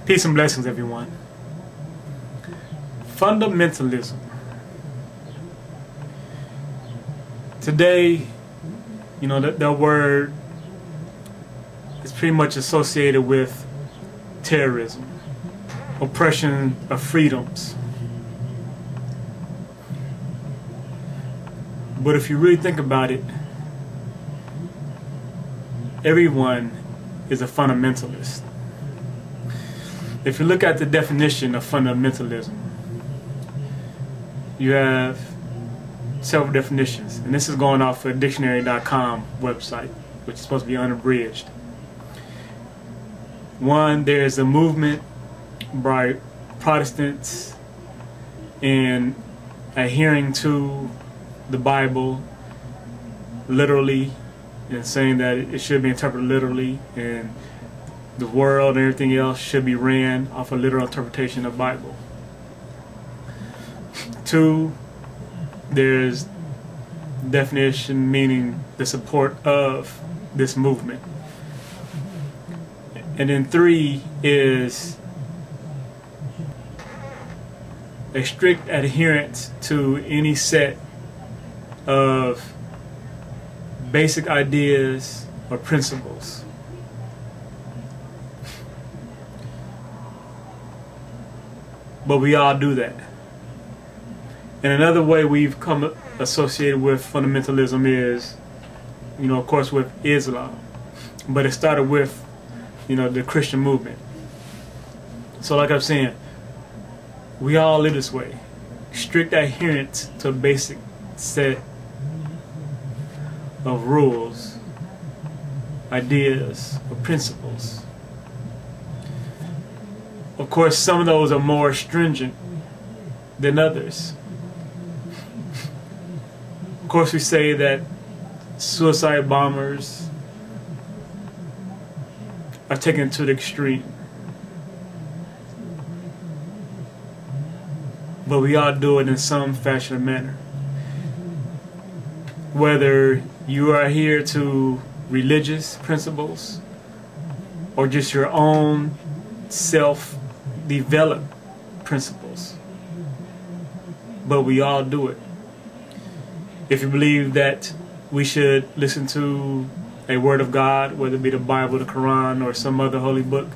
Peace and blessings, everyone. Fundamentalism. Today, that word is pretty much associated with terrorism, oppression of freedoms. But if you really think about it, everyone is a fundamentalist. If you look at the definition of fundamentalism, you have several definitions, and this is going off a dictionary.com website, which is supposed to be unabridged. One, there is a movement by Protestants in adhering to the Bible literally and saying that it should be interpreted literally, and the world and everything else should be ran off a literal interpretation of the Bible. Two, there's definition meaning the support of this movement. And then three is a strict adherence to any set of basic ideas or principles. But we all do that. And another way we've come associated with fundamentalism is, of course, with Islam. But it started with, the Christian movement. So like I'm saying, we all live this way. Strict adherence to a basic set of rules, ideas, or principles. Of course, some of those are more stringent than others. Of course, we say that suicide bombers are taken to the extreme. But we all do it in some fashion or manner. Whether you are here to religious principles or just your own self-developed principles. But we all do it. If you believe that we should listen to a word of God, whether it be the Bible, the Quran, or some other holy book,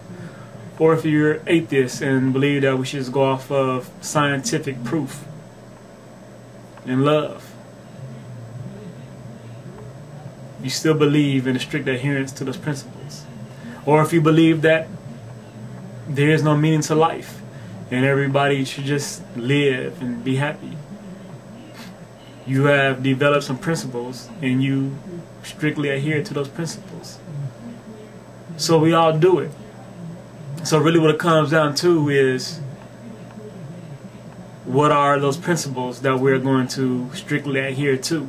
or if you're atheist and believe that we should just go off of scientific proof and love, you still believe in a strict adherence to those principles. Or if you believe that there is no meaning to life and everybody should just live and be happy, you have developed some principles and you strictly adhere to those principles. So we all do it. So really what it comes down to is, what are those principles that we're going to strictly adhere to?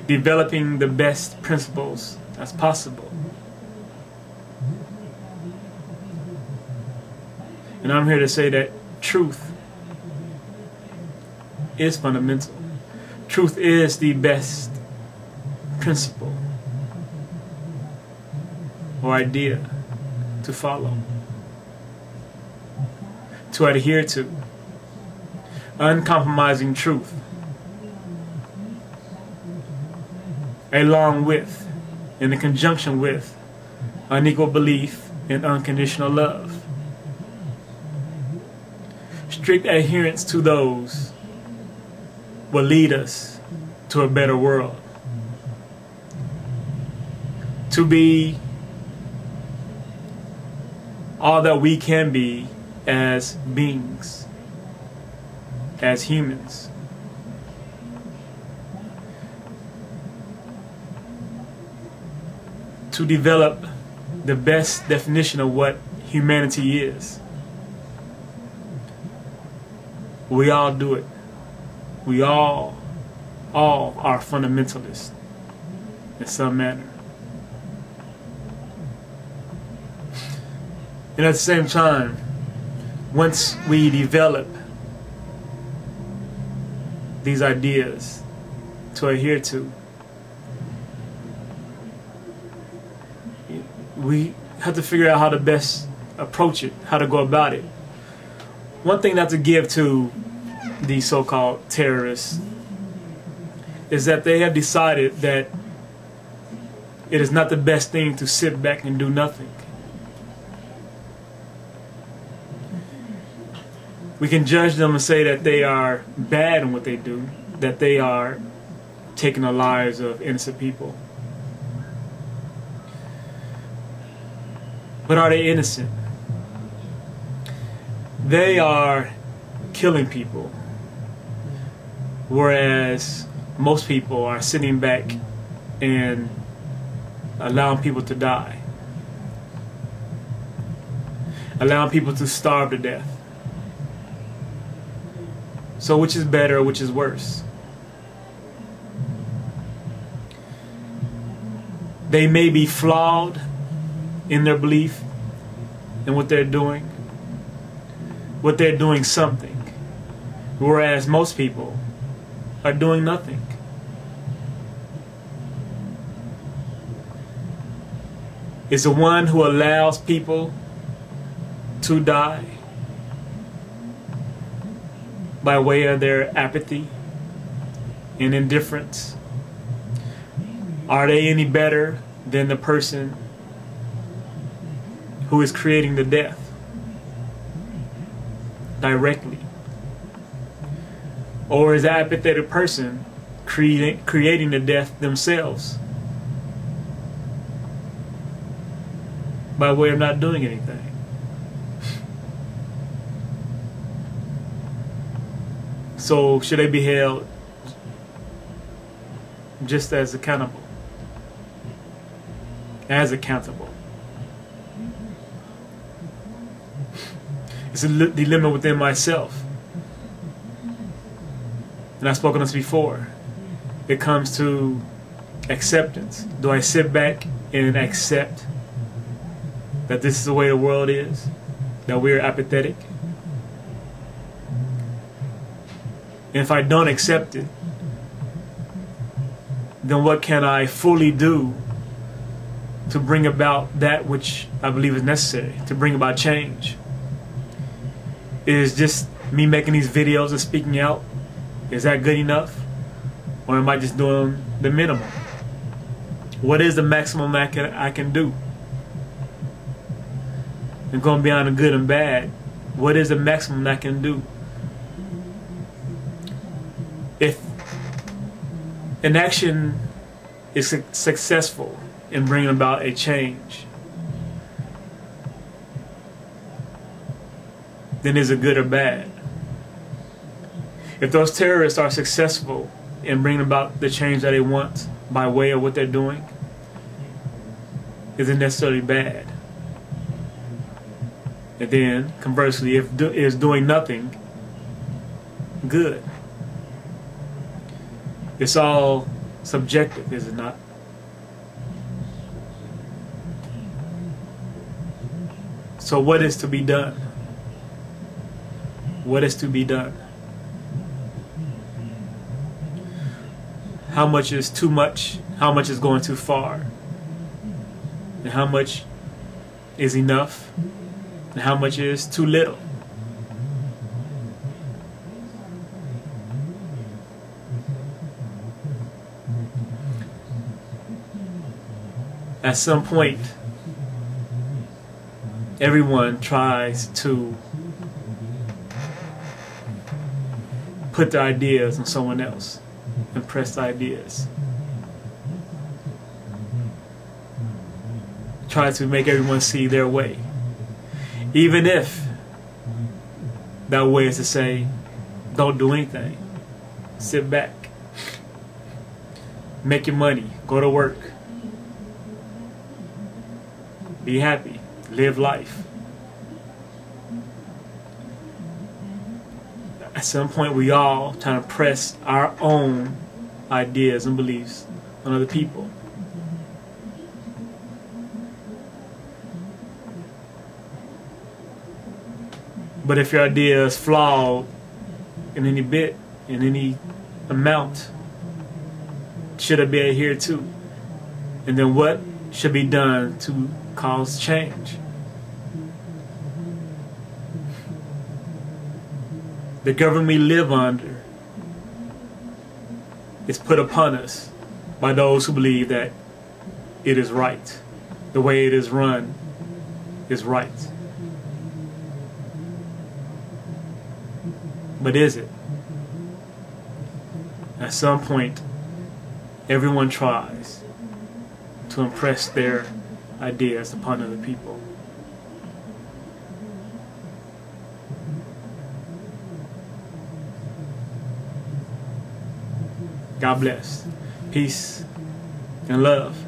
Developing the best principles as possible. And I'm here to say that truth is fundamental. Truth is the best principle or idea to follow, to adhere to. Uncompromising truth, along with, in conjunction with, unequal belief and unconditional love. Strict adherence to those will lead us to a better world. To be all that we can be as beings, as humans. To develop the best definition of what humanity is. We all do it. We all are fundamentalists in some manner. And at the same time, once we develop these ideas to adhere to, we have to figure out how to best approach it, how to go about it. One thing not to give to these so-called terrorists is that they have decided that it is not the best thing to sit back and do nothing. We can judge them and say that they are bad in what they do, that they are taking the lives of innocent people. But are they innocent? They are killing people, whereas most people are sitting back and allowing people to die, allowing people to starve to death. So which is better, which is worse? They may be flawed in their belief in what they're doing, something, whereas most people are doing nothing. It's the one who allows people to die by way of their apathy and indifference. Are they any better than the person who is creating the death directly? Or is the apathetic person creating the death themselves by way of not doing anything? So should they be held just as accountable? As accountable. It's a dilemma within myself. And I've spoken on this before. It comes to acceptance. Do I sit back and accept that this is the way the world is? That we're apathetic? And if I don't accept it, then what can I fully do to bring about that which I believe is necessary, to bring about change? Is just me making these videos and speaking out, is that good enough? Or am I just doing the minimum? What is the maximum I can do? And going beyond the good and bad, what is the maximum I can do? If an action is successful in bringing about a change, then is it good or bad? If those terrorists are successful in bringing about the change that they want by way of what they're doing, is it necessarily bad? And then, conversely, if is doing nothing good? It's all subjective, is it not? So what is to be done? What is to be done? How much is too much? How much is going too far? And how much is enough? And how much is too little? At some point, everyone tries to put their ideas on someone else, impress ideas. Try to make everyone see their way. Even if that way is to say, don't do anything. Sit back. Make your money. Go to work. Be happy. Live life. At some point, we all trying to press our own ideas and beliefs on other people. But if your idea is flawed in any bit, in any amount, should it be adhered to? And then what should be done to cause change? the government we live under is put upon us by those who believe that it is right. The way it is run is right. But is it? At some point, everyone tries to impress their ideas upon other people. God bless. Peace and love.